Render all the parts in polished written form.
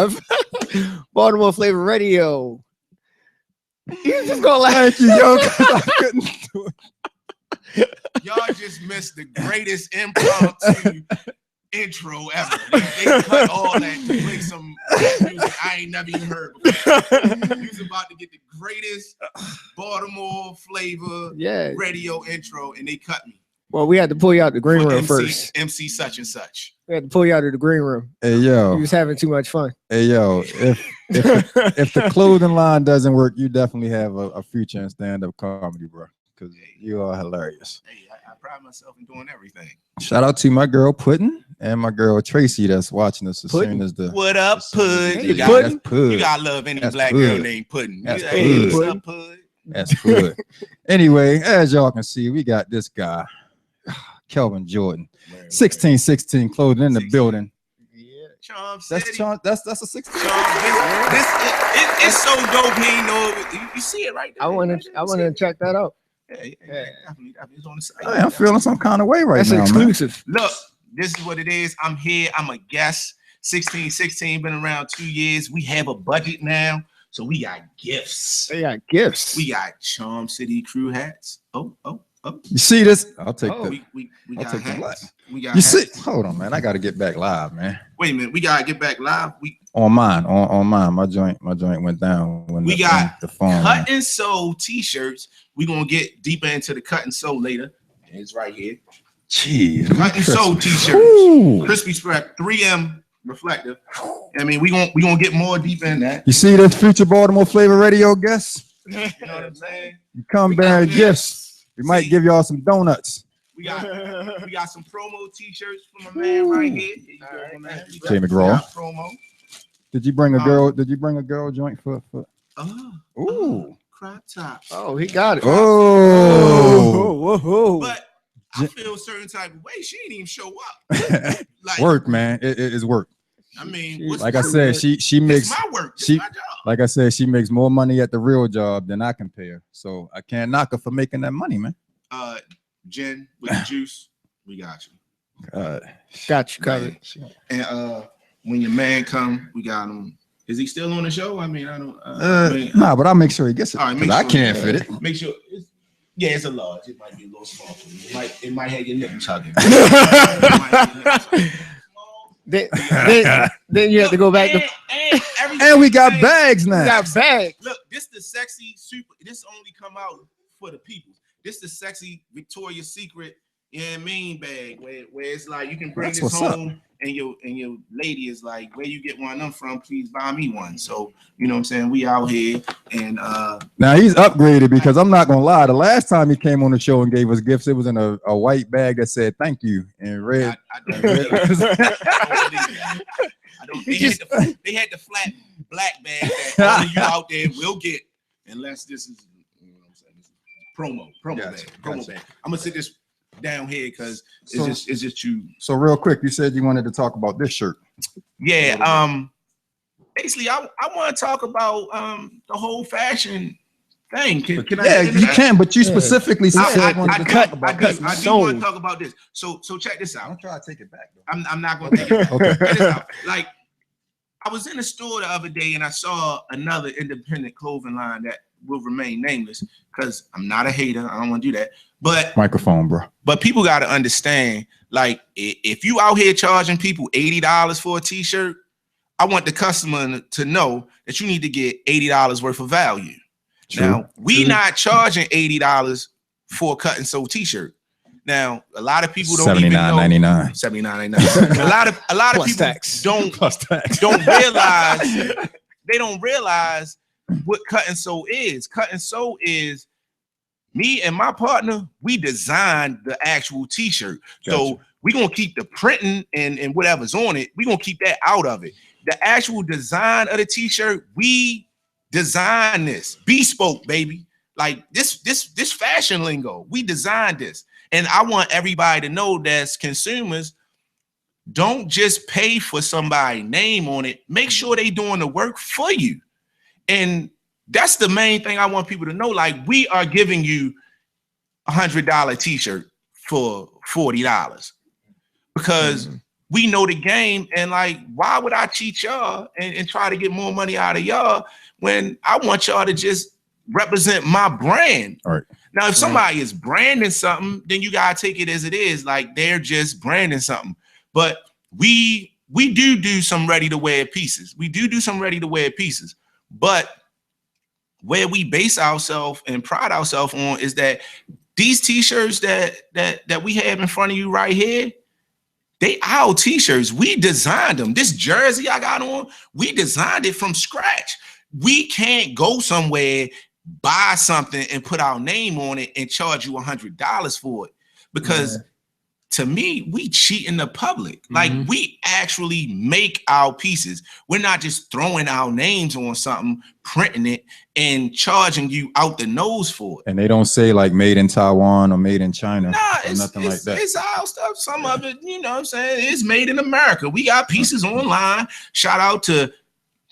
live. Baltimore Flava Radio. You just gonna laugh. Thank you, yo, because I couldn't do it. Y'all just missed the greatest impromptu intro ever. They cut all that to play some music I ain't never even heard before. You was about to get the greatest Baltimore Flava radio intro, and they cut me. Well, we had to pull you out the green room first. MC such and such. We had to pull you out of the green room. Hey, yo. You was having too much fun. Hey, yo, if the clothing line doesn't work, you definitely have a future in stand-up comedy, bro, because you are hilarious. Hey, I pride myself in doing everything. Shout out to my girl Puddin' and my girl Tracy that's watching us as soon as the. What up, Pud? You gotta love any black girl named Puddin'. That's hey, what's up, Pud? That's good. Anyway, as y'all can see, we got this guy, Kelvin Jordan, 1616 clothing in the building. Yeah, Charm That's City. that's a 16. It's so dope. He ain't know. You see it right there. I want to check that out. Definitely. It's on the side. Hey, I'm feeling some kind of way right That's now. That's exclusive. Man. Look, this is what it is. I'm here. I'm a guest. 1616 been around 2 years. We have a budget now, so we got gifts. They got gifts. We got Charm City crew hats. Oh. You see this? I'll take that. We I'll got take hats. We got you hats. see? Hold on, man. I got to get back live, man. Wait a minute. We gotta get back live. On mine. My joint went down when we got the phone. Cut and Sew t-shirts. We're gonna get deeper into the Cut and Sew later. It's right here. Jeez. Cut and Sew t-shirts. Crispy spread 3M reflective. I mean, we gonna get more deep in that. You see this future Baltimore Flava Radio guest? You know what I'm saying? You come bearing gifts. We might give y'all some donuts. We got some promo t-shirts from a man right here. Jay McGraw. Promo. Did you bring a girl? Did you bring a girl joint for? Ooh. Crop tops. Oh, he got it. Oh. But I feel a certain type of way. She didn't even show up. Like, work, man. It is work. I mean, like I said, she makes my work. She, my job. Like I said, she makes more money at the real job than I can pay her. So I can't knock her for making that money, man. Jen with the juice, we got you. Got you covered. And when your man come, we got him. Is he still on the show? I mean, I don't. Nah, but I'll make sure he gets it. All right, sure I can't fit it. Make sure. It's a large. It might be a little small. It might have your nipples hugging. Then you have to go back and we got bags now. We got bags. Look, this the sexy super. This only come out for the people. This the sexy Victoria's Secret, you know what I mean, bag where it's like you can bring this home and your lady is like, where you get one of them from? Please buy me one. So you know what I'm saying. We out here and now he's upgraded because I'm not gonna lie. The last time he came on the show and gave us gifts, it was in a white bag that said "thank you" in red. I don't believe that. They had the flat black bag that only you out there will get, unless this is, you know what I'm saying, this is promo bag. I'm gonna sit this down here because it's just you. So real quick, you said you wanted to talk about this shirt. Yeah. Basically, I want to talk about the whole fashion thing. Can I? You can, but you specifically said I do want to talk about this. So check this out. I'm trying to take it back, though. I'm not going to take it back. Okay. Check this out. Like, I was in the store the other day and I saw another independent clothing line that will remain nameless because I'm not a hater. I don't want to do that. But microphone, bro. But people got to understand, like, if you out here charging people $80 for a t-shirt, I want the customer to know that you need to get $80 worth of value. True. Now, we not charging $80 for a cut and sew t-shirt. Now, a lot of people don't even know. $79.99. A lot of people don't realize what cut and sew is. Cut and sew is me and my partner, we designed the actual t-shirt. Gotcha. So we're gonna keep the printing and whatever's on it, we're gonna keep that out of it. The actual design of the t-shirt, we designed this. Bespoke, baby. Like this fashion lingo. We designed this. And I want everybody to know that as consumers, don't just pay for somebody's name on it. Make sure they doing the work for you. And that's the main thing I want people to know. Like, we are giving you $100 t-shirt for $40 because we know the game, and like, why would I cheat y'all and try to get more money out of y'all when I want y'all to just represent my brand? All right. Now, if somebody is branding something, then you gotta take it as it is. Like, they're just branding something. But we do some ready to wear pieces. We do some ready to wear pieces. But where we base ourselves and pride ourselves on is that these t-shirts that we have in front of you right here, they our t-shirts. We designed them. This jersey I got on, we designed it from scratch. We can't go somewhere, buy something and put our name on it and charge you $100 for it, because to me, we cheating the public. Like, we actually make our pieces. We're not just throwing our names on something, printing it, and charging you out the nose for it. And they don't say like made in Taiwan or made in China. Nah, or nothing like that. It's our stuff. Some of it, you know what I'm saying, it's made in America. We got pieces online. Shout out to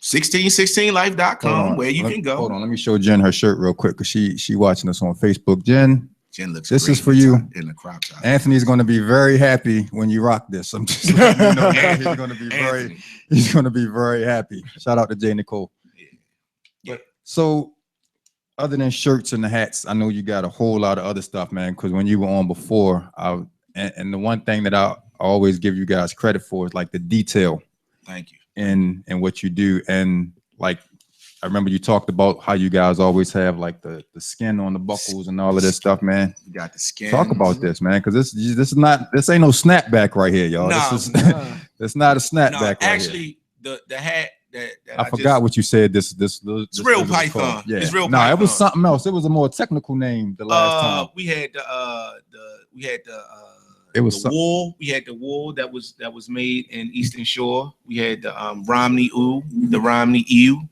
1616life.com where you can go. Hold on, let me show Jen her shirt real quick, because she watching us on Facebook. Jen looks this great is for you in the crop top. Anthony's going to be very happy when you rock this. I'm just letting you know that. He's going to be very happy. Shout out to Jay Nicole. Yeah. So other than shirts and the hats, I know you got a whole lot of other stuff, man, because when you were on before, and the one thing that I always give you guys credit for is like the detail. Thank you. In what you do. And like, I remember you talked about how you guys always have like the skin on the buckles and all of this stuff, man. You got the skin. Talk about this, man, because this ain't no snapback right here, y'all. No, it's not a snapback. Actually, the hat that I forgot what you said. This real Python. Yeah, it's real. No, Python. It was something else. It was a more technical name the last time. We had it was the wool. We had the wool that was made in Eastern Shore. We had the Romney ewe.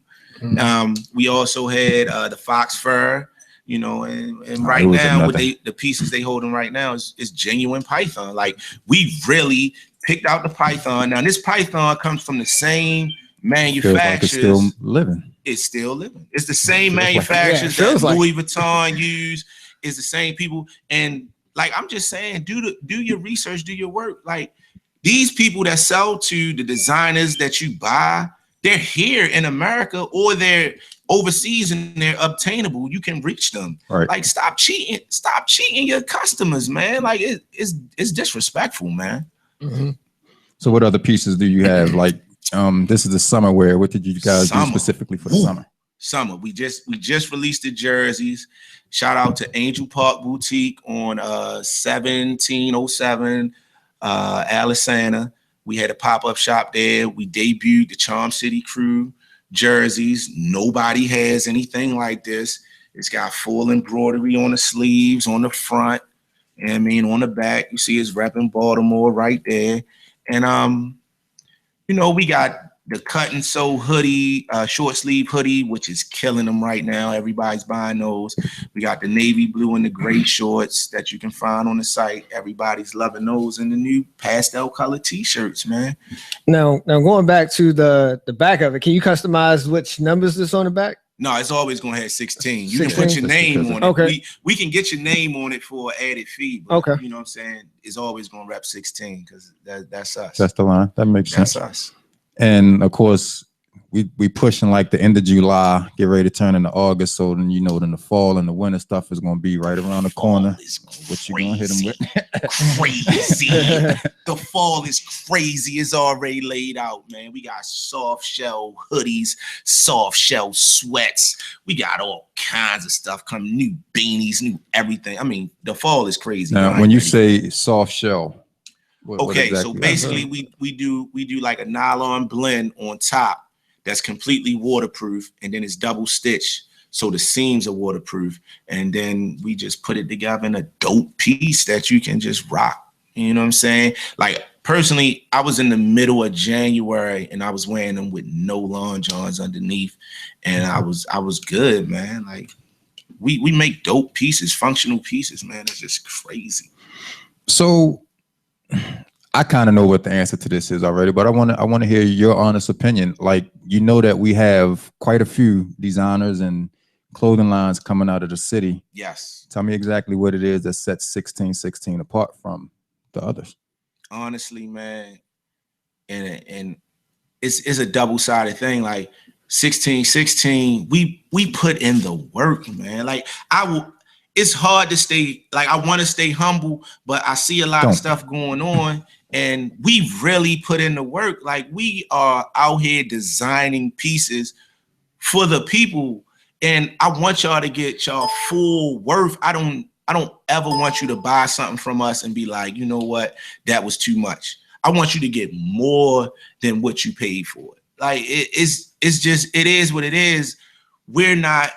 We also had the fox fur, you know, and right now with the pieces they holding right now is genuine Python. Like, we really picked out the Python. Now this Python comes from the same manufacturers. It's still living. It's still living. It's the same manufacturers that Louis Vuitton use. It's the same people. And like, I'm just saying, do your research, do your work. Like, these people that sell to the designers that you buy, they're here in America or they're overseas and they're obtainable. You can reach them. Right. Like, stop cheating your customers, man. Like, it's disrespectful, man. So what other pieces do you have? Like, this is the summer wear. What did you guys do specifically for the summer? Summer. We just released the jerseys. Shout out to Angel Park Boutique on 1707 Alisana. We had a pop-up shop there. We debuted the Charm City Crew jerseys. Nobody has anything like this. It's got full embroidery on the sleeves, on the front, and I mean on the back. You see it's repping Baltimore right there. And you know, we got the cut and sew hoodie, short sleeve hoodie, which is killing them right now. Everybody's buying those. We got the navy blue and the gray shorts that you can find on the site. Everybody's loving those, and the new pastel color t-shirts, man. Now going back to the back of it, can you customize which numbers is on the back? No, it's always gonna have 16. You can put your name on it. Okay. We can get your name on it for an added fee. But, okay. You know what I'm saying? It's always gonna rep 16 because that's us. That's the line. That makes sense. That's us. And of course, we pushing like the end of July, get ready to turn into August. So then, you know, then the fall and the winter stuff is going to be right around the corner. What you going to hit them with? Crazy. The fall is crazy. It's already laid out, man. We got soft shell hoodies, soft shell sweats. We got all kinds of stuff coming, new beanies, new everything. I mean, the fall is crazy. Now, when you say soft shell, what exactly? So basically we do like a nylon blend on top that's completely waterproof, and then it's double stitched so the seams are waterproof, and then we just put it together in a dope piece that you can just rock. You know what I'm saying? Like, personally, I was in the middle of January and I was wearing them with no long johns underneath, and I was good, man. Like, we make dope pieces, functional pieces, man. It's just crazy. So I kind of know what the answer to this is already, but I want to hear your honest opinion. Like, you know that we have quite a few designers and clothing lines coming out of the city. Yes. Tell me exactly what it is that sets 1616 apart from the others. Honestly, man, and it's a double-sided thing. Like 16, we put in the work, man. Like it's hard to stay, like I want to stay humble, but I see a lot of stuff going on, and we really put in the work. Like we are out here designing pieces for the people, and I want y'all to get y'all full worth. I don't ever want you to buy something from us and be like, you know what, that was too much. I want you to get more than what you paid for it. Like it's just, it is what it is. We're not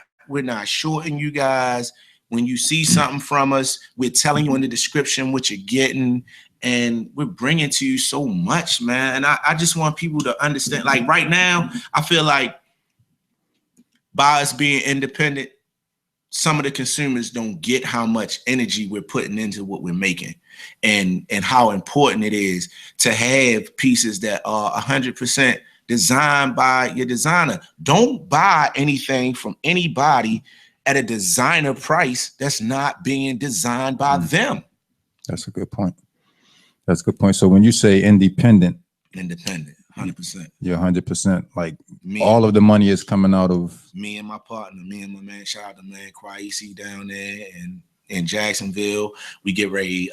shorting you guys. When you see something from us, we're telling you in the description what you're getting, and we're bringing to you so much, man. And I just want people to understand, like right now, I feel like by us being independent, some of the consumers don't get how much energy we're putting into what we're making, and how important it is to have pieces that are 100% designed by your designer. Don't buy anything from anybody at a designer price that's not being designed by them. That's a good point. That's a good point. So when you say independent, 100%. You're 100%. Like all of the money is coming out of me and my partner, me and my man. Shout out to man Kwaisi down there in Jacksonville. We get ready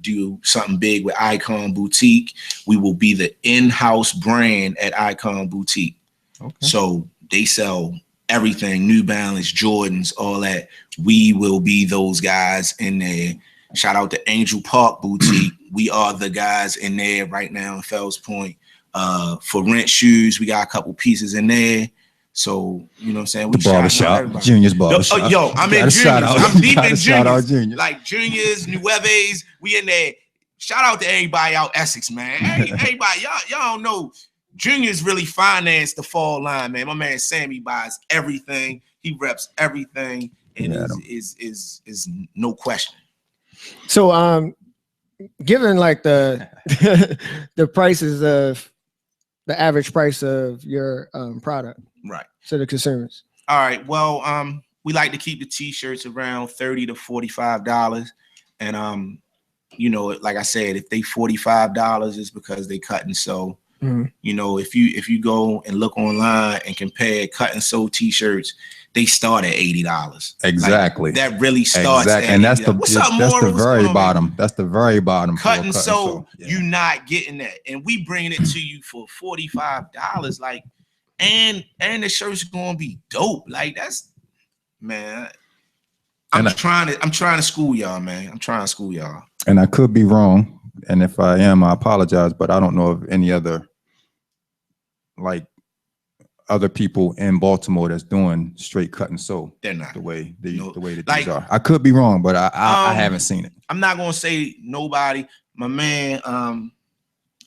do something big with Icon Boutique. We will be the in-house brand at Icon Boutique. Okay. So they sell everything, New Balance, Jordans, all that. We will be those guys in there. Shout out to Angel Park Boutique. We are the guys in there right now in Fells Point. For rent shoes, we got a couple pieces in there. So, you know what I'm saying? We the barbershop, Junior's barbershop. Yo, I'm in Junior's. I'm deep in Junior's. Like Junior's, Nueves, we in there. Shout out to everybody out Essex, man. Everybody, y'all don't know. Junior's really financed the fall line, man. My man Sammy buys everything. He reps everything, and is no question. So, given like the the prices of the average price of your product, right, to the consumers. All right. Well, we like to keep the t-shirts around $30 to $45, and you know, like I said, if they $45, it's because they cut and sew. Mm-hmm. You know, if you go and look online and compare cut and sew t-shirts, they start at $80. Exactly. Like, that really starts. Exactly. At and that's $80. the very bottom. That's the very bottom. Cut and sew, you're not getting that, and we bringing it to you for $45. Like, and the shirt's gonna be dope. Like that's, man. I'm trying to school y'all, man. I'm trying to school y'all. And I could be wrong, and if I am, I apologize. But I don't know of any other other people in Baltimore that's doing straight cut and sew. They're not the way that these are. I could be wrong, but I haven't seen it. I'm not gonna say nobody. My man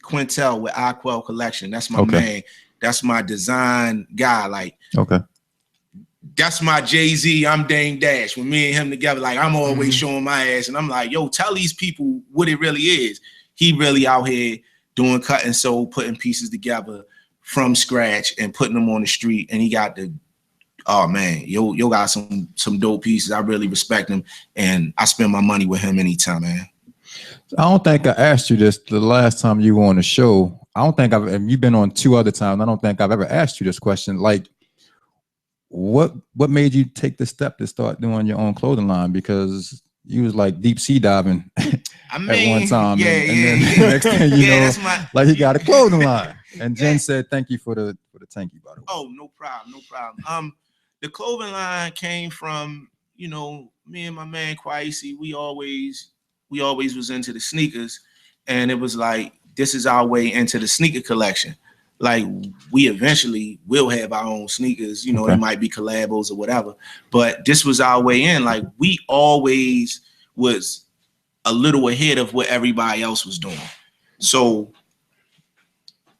Quintel with Aquel Collection. That's my man. That's my design guy. Like, that's my Jay-Z. I'm Dame Dash. With me and him together, like I'm always showing my ass, and I'm like, yo, tell these people what it really is. He really out here doing cut and sew, putting pieces together from scratch and putting them on the street, and he got oh man, yo got some dope pieces. I really respect him, and I spend my money with him anytime, man. I don't think I asked you this the last time you were on the show. I don't think you've been on 2 other times. I don't think I've ever asked you this question. Like, what made you take the step to start doing your own clothing line? Because you was like deep sea diving at one time, and then the next thing you know, like he got a clothing line. And Jen said, "Thank you for the tanky, by the way." Oh, no problem. The clothing line came from, you know, me and my man Kwaisi. We always was into the sneakers, and it was like, this is our way into the sneaker collection. Like, we eventually will have our own sneakers. You know, it might be collabos or whatever, but this was our way in. Like, we always was a little ahead of what everybody else was doing, so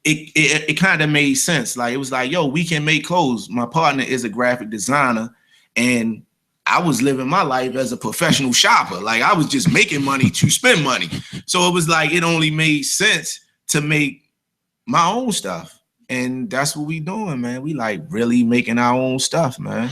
it kind of made sense. Like, it was like, yo, we can make clothes. My partner is a graphic designer, and I was living my life as a professional shopper. Like, I was just making money to spend money. So it was like, it only made sense to make my own stuff. And that's what we doing, man. We like really making our own stuff, man.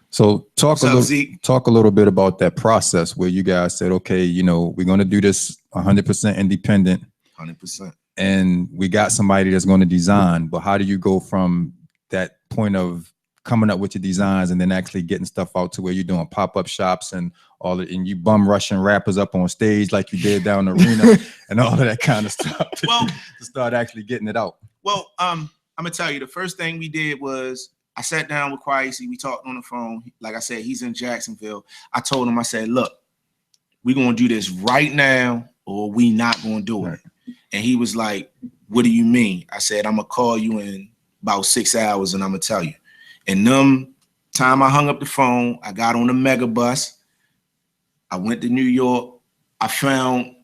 So talk a little bit about that process where you guys said, okay, you know, we're going to do this 100% independent. 100%. and we got somebody that's going to design, but how do you go from that point of coming up with your designs and then actually getting stuff out to where you're doing pop-up shops and all that, and you bum rushing rappers up on stage like you did down the arena and all of that kind of stuff to start actually getting it out? Well, I'm gonna tell you, the first thing we did was I sat down with Quicey. We talked on the phone. Like I said, he's in Jacksonville. I told him, I said, look, we're gonna do this right now or we not gonna do it. And he was like, what do you mean? I said, I'm gonna call you in about 6 hours and I'm gonna tell you. And time I hung up the phone, I got on the mega bus. I went to New York. I found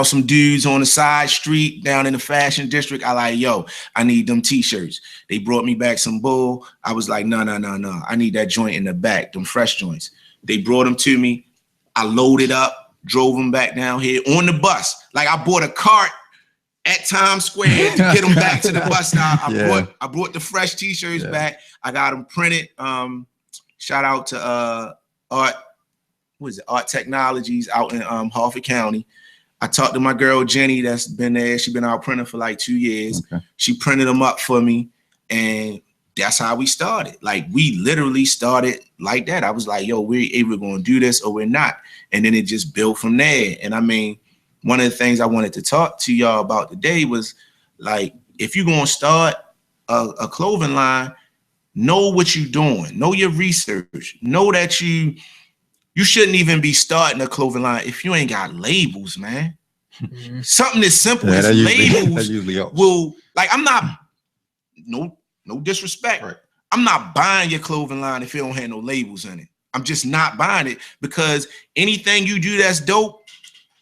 some dudes on the side street down in the fashion district. I like, yo, I need them t-shirts. They brought me back some bull. I was like, no. I need that joint in the back, them fresh joints. They brought them to me. I loaded up, drove them back down here on the bus. Like I bought a cart at Times Square to get them back to the bus stop. I brought the fresh t-shirts back. I got them printed. Shout out to Art Technologies out in Harford County. I talked to my girl Jenny that's been there. She's been out printing for like 2 years. Okay. She printed them up for me, and that's how we started. Like we literally started like that. I was like, yo, we're either going to do this or we're not. And then it just built from there. And I mean, one of the things I wanted to talk to y'all about today was like, if you're going to start a clothing line, know what you're doing. Know your research. Know that you shouldn't even be starting a clothing line if you ain't got labels, man. Mm-hmm. Something as simple as labels will, like, I'm not, no disrespect. Right. I'm not buying your clothing line if it don't have no labels in it. I'm just not buying it, because anything you do that's dope,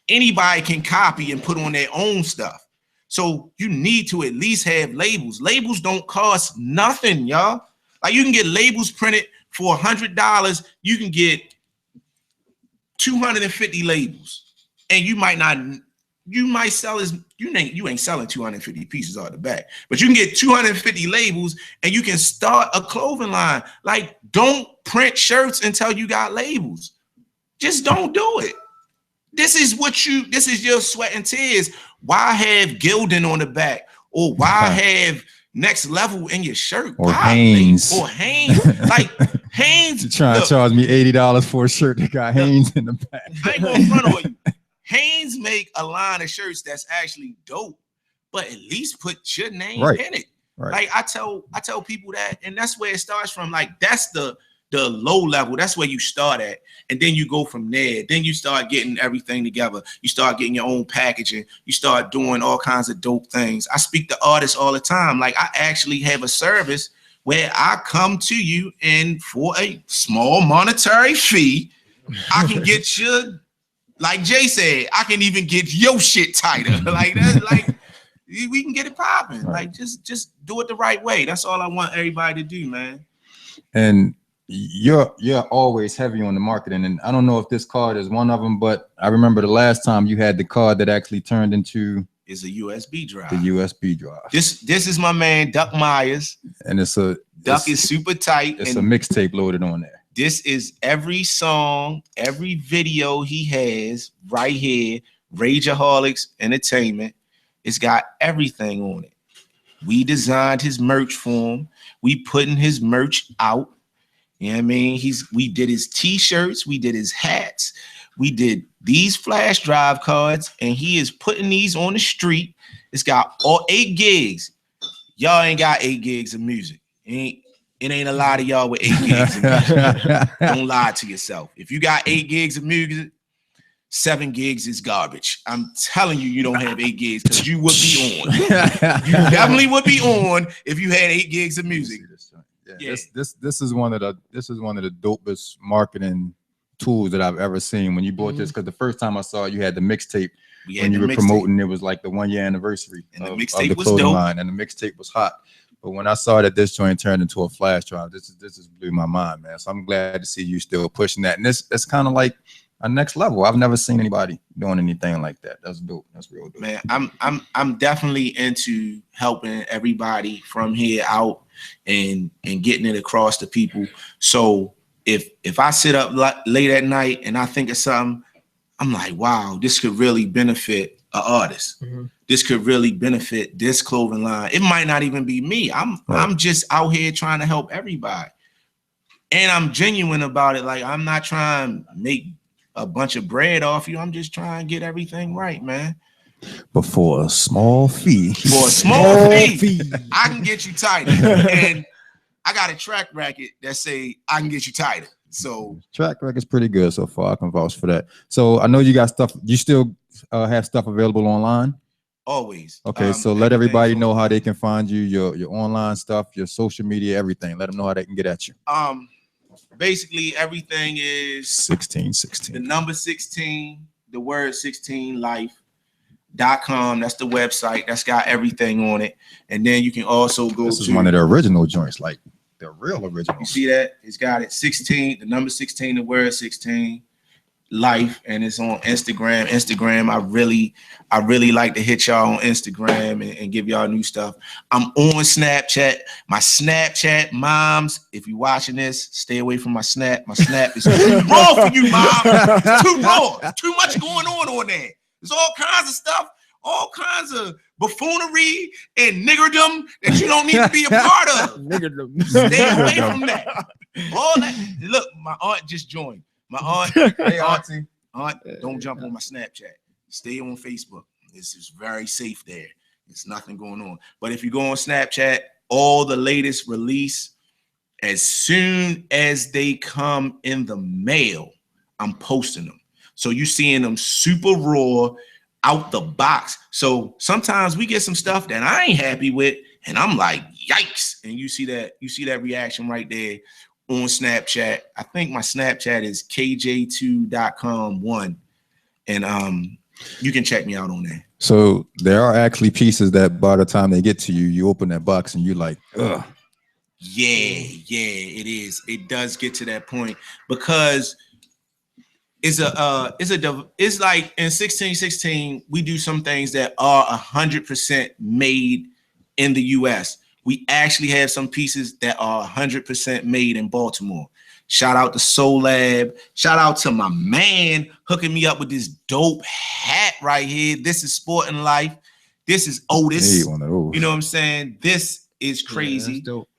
anybody can copy and put on their own stuff. So you need to at least have labels. Labels don't cost nothing, y'all. Like you can get labels printed for $100. You can get 250 labels, and you might sell as you ain't selling 250 pieces out the back, but you can get 250 labels and you can start a clothing line. Like, don't print shirts until you got labels. Just don't do it. This is your sweat and tears. Why have Gildan on the back? Or why have Next Level in your shirt? Or Hanes. Like Hanes. You're trying to charge me $80 for a shirt that got Hanes in the back. I ain't gonna front on you. Hanes make a line of shirts that's actually dope, but at least put your name in it. Right. Like I tell people that, and that's where it starts from. Like that's the low level. That's where you start at, and then you go from there. Then you start getting everything together. You start getting your own packaging. You start doing all kinds of dope things. I speak to artists all the time. Like I actually have a service where I come to you, and for a small monetary fee, I can get you, like Jay said, I can even get your shit tighter. Like that's like we can get it popping. Right. Like just do it the right way. That's all I want everybody to do, man. And you're always heavy on the marketing, and I don't know if this card is one of them, but I remember the last time you had the card that actually turned into is a USB drive. The USB drive. This is my man Duck Myers, and is super tight. It's a mixtape loaded on there. This is every song, every video he has right here. Rageaholics Entertainment. It's got everything on it. We designed his merch for him. We putting his merch out. You know what I mean? We did his t-shirts, we did his hats, we did these flash drive cards, and he is putting these on the street. It's got all 8 gigs. Y'all ain't got 8 gigs of music. It ain't a lot of y'all with 8 gigs of music. Don't lie to yourself. If you got 8 gigs of music, 7 gigs is garbage. I'm telling you, you don't have 8 gigs, because you would be on. You definitely would be on if you had 8 gigs of music. Yeah. This is one of the dopest marketing tools that I've ever seen. When you bought this, because the first time I saw it, you had the mixtape. When you were promoting, it was like the 1 year anniversary and of the mixtape was dope line, and the mixtape was hot. But when I saw that this joint turned into a flash drive, this just blew my mind, man. So I'm glad to see you still pushing that. And that's kind of like a next level. I've never seen anybody doing anything like that. That's dope. That's real dope. Man, I'm definitely into helping everybody from here out and getting it across to people. So if I sit up late at night and I think of something, I'm like, wow, this could really benefit an artist. Mm-hmm. this could really benefit this clothing line. It might not even be me. I'm just out here trying to help everybody. And I'm genuine about it. Like, I'm not trying to make a bunch of bread off you. I'm just trying to get everything right, man. But for a small fee. For a small fee, I can get you tighter. And I got a track record that say I can get you tighter. So track record's pretty good so far. I can vouch for that. So I know you got stuff. You still have stuff available online? Always. Okay, so let everybody know how they can find you, your online stuff, your social media, everything. Let them know how they can get at you. Basically everything is 1616. The number 16, the word 16 life.com. That's the website. That's got everything on it. And then you can also go This is one of the original joints, like the real original. You see that? It's got it 16, the number 16, the word 16 life, and it's on Instagram. I really like to hit y'all on Instagram and give y'all new stuff. I'm on Snapchat. My Snapchat, moms, if you're watching this, stay away from my Snap. My Snap is too raw for you, mom. It's too raw. Too much going on there. There's all kinds of stuff, all kinds of buffoonery and niggerdom that you don't need to be a part of. Niggerdom. Stay away from that. All that. Look, my aunt just joined. My aunt, hey auntie, don't jump on my Snapchat. Stay on Facebook. This is very safe there. There's nothing going on. But if you go on Snapchat, all the latest release, as soon as they come in the mail, I'm posting them. So you seeing them super raw out the box. So sometimes we get some stuff that I ain't happy with, and I'm like, yikes. And you see that reaction right there on Snapchat. I think my Snapchat is kj2.com1. And you can check me out on there. So there are actually pieces that by the time they get to you, you open that box and you're like, ugh. Yeah, it is. It does get to that point because it's like in 1616, we do some things that are 100% made in the US. We actually have some pieces that are 100% made in Baltimore. Shout out to Soul Lab. Shout out to my man hooking me up with this dope hat right here. This is Sporting Life. This is Otis. You know what I'm saying? This is crazy. Yeah, dope.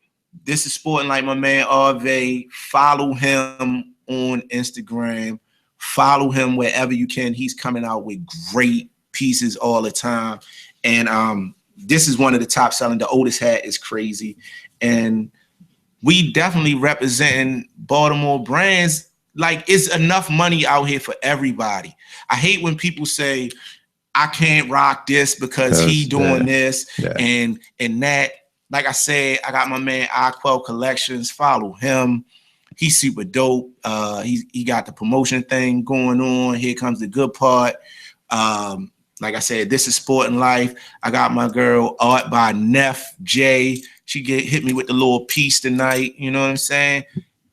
This is Sporting Life, my man RV. Follow him on Instagram. Follow him wherever you can. He's coming out with great pieces all the time. And this is one of the top selling. The Otis hat is crazy. And we definitely representing Baltimore brands. Like, it's enough money out here for everybody. I hate when people say, I can't rock this because he doing this and that. Like I said, I got my man Aquel Collections. Follow him. He's super dope. He got the promotion thing going on. Here comes the good part. Like I said, this is Sporting Life. I got my girl Art by Neff J. She hit me with the little piece tonight. You know what I'm saying?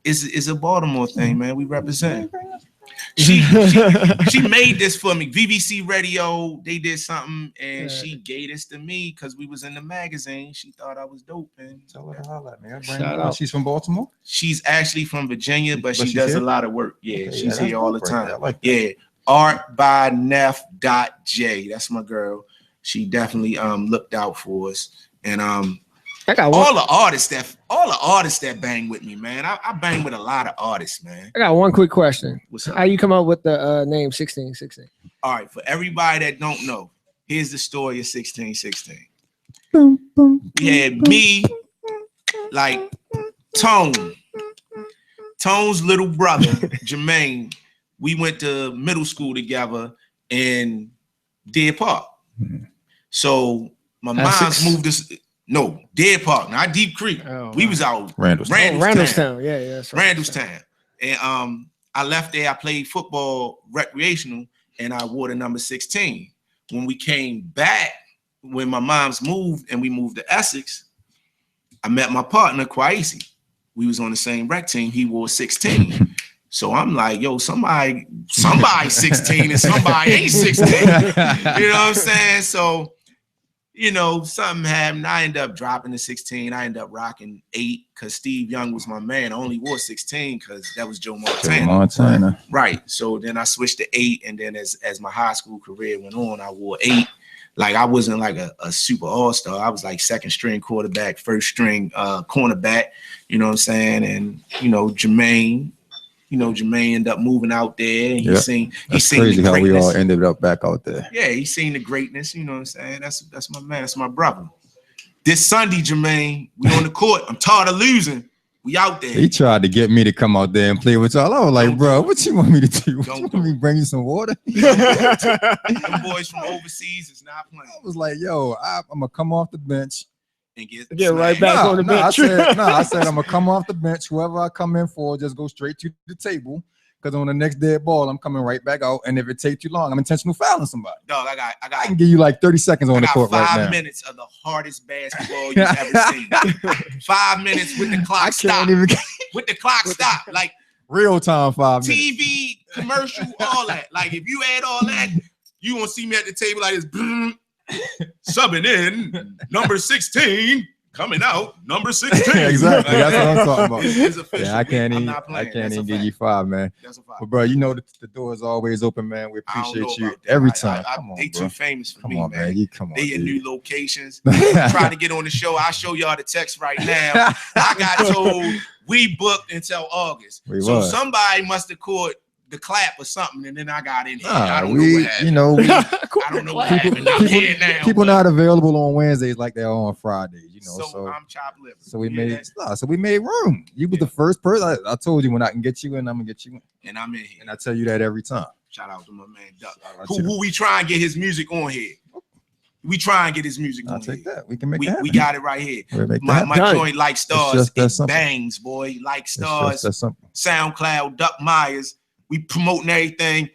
It's a Baltimore thing, man. We represent. She made this for me. VVC Radio, they did something, and she gave this to me because we was in the magazine. She thought I was dope. And tell her to holler at me. Shout out. She's from Baltimore? She's actually from Virginia, but she does a lot of work. Yeah, okay, she's here all the time. I like that. Yeah. artbyneff.j. That's my girl. She definitely looked out for us. And I got all the artists that bang with me, man. I bang with a lot of artists, man. I got one quick question. What's up? How you come up with the name 1616? All right, for everybody that don't know, here's the story of 1616. We had me, like Tone's little brother, Jermaine. We went to middle school together in Deer Park. So my mom's moved us. No, Deer Park, not Deep Creek. We was out Randallstown. Yeah, that's right. Randallstown. And I left there. I played football recreational, and I wore the number 16. When we came back, when my mom's moved and we moved to Essex, I met my partner, Kwesi. We was on the same rec team. He wore 16. So I'm like, yo, somebody 16 and somebody ain't 16. You know what I'm saying? So, you know, something happened. I ended up dropping the 16. I ended up rocking 8 because Steve Young was my man. I only wore 16 because that was Joe Montana. Right. So then I switched to 8. And then as my high school career went on, I wore 8. like I wasn't like a super all-star. I was like second string quarterback, first string cornerback, you know what I'm saying? And Jermaine ended up moving out there. And That's crazy how we all ended up back out there. Yeah, he's seen the greatness, you know what I'm saying? That's my man, that's my brother. This Sunday, Jermaine, we on the court. I'm tired of losing. We out there. He tried to get me to come out there and play with y'all. I was like, bro, what you want me to do? You want me to bring you some water? Them boys from overseas is not playing. I was like, yo, I'm going to come off the bench. And get right back on the bench. I said, I'm going to come off the bench. Whoever I come in for, just go straight to the table. Because on the next dead ball, I'm coming right back out. And if it takes too long, I'm intentional fouling somebody. Dog, I can give you like 30 seconds on the court right now. 5 minutes of the hardest basketball you've ever seen. 5 minutes with the clock stop. With the clock stop. Like real time 5 minutes. TV, commercial, all that. Like if you add all that, you won't see me at the table like this. Subbing in number 16. Coming out, number 16. Exactly. That's what I'm talking about. It's official. Yeah, I can't even give you 5, man. That's a 5. But bro, the door is always open, man. We appreciate you every time. They too famous for me, man. They in new locations. Trying to get on the show. I'll show y'all the text right now. I got told we booked until August. Somebody must have caught the clap or something, and then I got in here. I don't know what happened. I don't know what happened. I'm here now. People not available on Wednesdays like they are on Fridays, So I'm chopped liver. So we made room. You was the first person. I told you when I can get you in, I'm gonna get you in. And I'm in here. And I tell you that every time. Shout out to my man Duck. Who we try and get his music on here. We try and get his music on here. I'll take that. We can make that. We got it right here. My joint Like Stars. It bangs, boy. Like Stars. SoundCloud, Duck Myers. We promoting everything.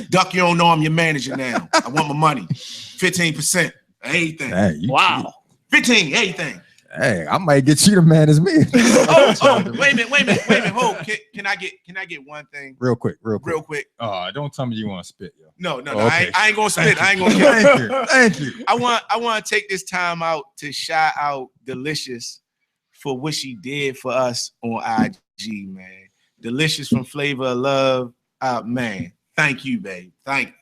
Duck, you don't know I'm your manager now. I want my money. 15%. Anything. Hey, wow. 15, anything. Hey, I might get you to manage me. Wait a minute. Hold. Can I get one thing? Real quick. Don't tell me you want to spit, yo. No. Okay. I ain't gonna spit. I ain't gonna Thank you. I want to take this time out to shout out Delicious for what she did for us on IG, man. Delicious from Flavor of Love. Man, thank you, babe. Thank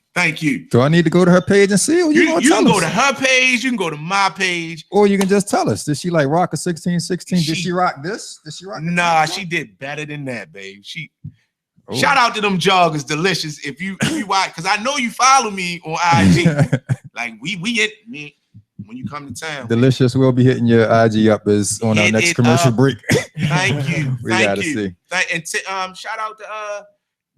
you. Do I need to go to her page and see? Or you can go to her page. You can go to my page. Or you can just tell us. Did she like rock a 1616? Did she rock this? Did she rock? Nah, she did better than that, babe. Shout out to them joggers, Delicious. If you watch, because I know you follow me on IG. Like we hit me. When you come to town, Delicious will be hitting your IG up on our next commercial break. Thank you. We gotta see. And shout out to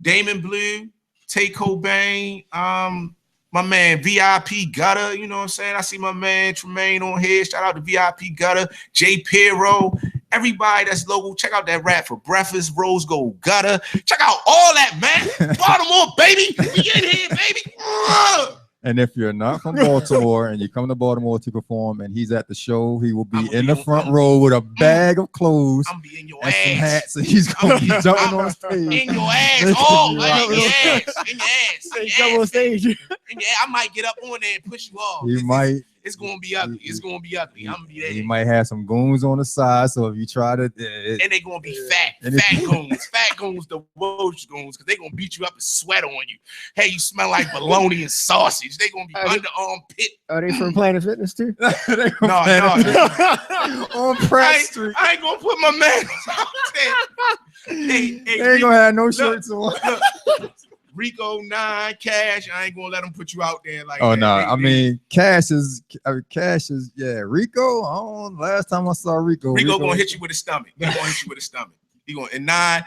Damon Blue, Tay Cobain, my man VIP Gutter. You know what I'm saying? I see my man Tremaine on here. Shout out to VIP Gutter, Jay Pirro, everybody that's local. Check out that rap for breakfast, Rose Gold Gutter. Check out all that, man. Baltimore, baby. We in here, baby. And if you're not from Baltimore and you come to Baltimore to perform and he's at the show, he will be in the front row with a bag of clothes I'm be in your and ass. some hats, and he's going to be jumping on stage. In your ass. In your ass. Jump on stage. I might get up on there and push you off. It's gonna be ugly. I'm gonna be there. You might have some goons on the side, so if you try to, and they're gonna be fat goons, the roach goons, because they're gonna beat you up and sweat on you. Hey, you smell like bologna and sausage. They're gonna be underarm pit. Are they from Planet Fitness too? No. On Press Street. I ain't gonna put my man out there. They ain't gonna have no shirts on. Rico 9 Cash. I ain't gonna let them put you out there like. Oh that. no, I mean Cash is Rico. Last time I saw Rico gonna hit you with his stomach. He gonna hit you with his stomach. He gonna and 9,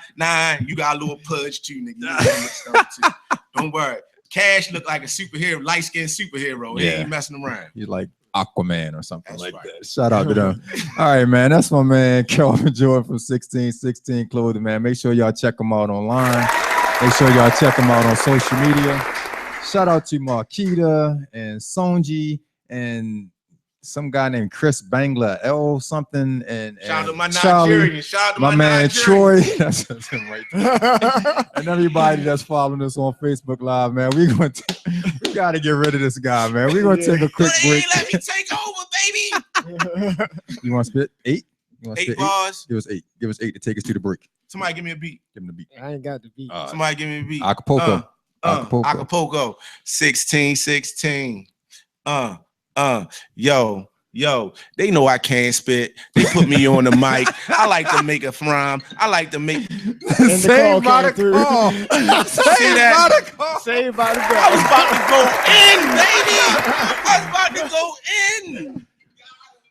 you got a little pudge too, nigga. Don't worry. Cash look like a superhero, light skinned superhero. He ain't messing around. He's like Aquaman or something that. Shout out to them. All right, man. That's my man Kelvin Jordan from 1616 Clothing, man. Make sure y'all check him out online. Make sure y'all check him out on social media. Shout out to Marquita and Sonji and some guy named Chris Bangla, L something, and shout out to my Charlie, Nigerian. Shout out to my man Nigerian. Troy. That's him right there. And everybody that's following us on Facebook Live, man. We gotta get rid of this guy, man. We're gonna take a quick break. Let me take over, baby. You want to spit 8? You want to 8 spit bars? 8? Give us 8. Give us 8 to take us to the break. Somebody give me a beat. Give him the beat. I ain't got the beat. Somebody give me a beat. Acapulco. Acapulco. 1616. Yo, they know I can't spit. They put me on the mic. I like to make a rhyme. I like to make. Saved by the call. Saved by the call. Saved by the call. I was about to go in, baby. I was about to go in.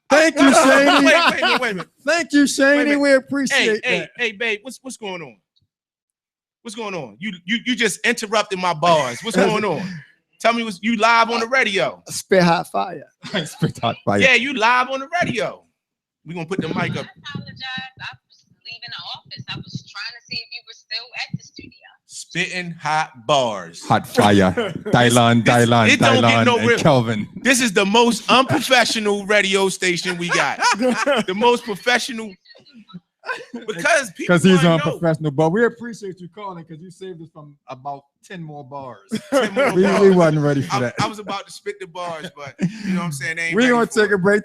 Thank you, Shaney. Wait a minute. Thank you, Shaney. We appreciate that. Hey, babe, what's going on? What's going on? You just interrupted my bars. What's going on? Tell me, you live on the radio? Spit hot fire. Spit hot fire. Yeah, you live on the radio. We're gonna put the mic up. I apologize. I was leaving the office. I was trying to see if you were still at the studio. Spitting hot bars. Hot fire. Dylan, and Kelvin. This is the most unprofessional radio station we got. The most professional. Because he's unprofessional, but we appreciate you calling because you saved us from about 10 more bars. We wasn't ready for that. I was about to spit the bars, but you know what I'm saying? We're going to take a break.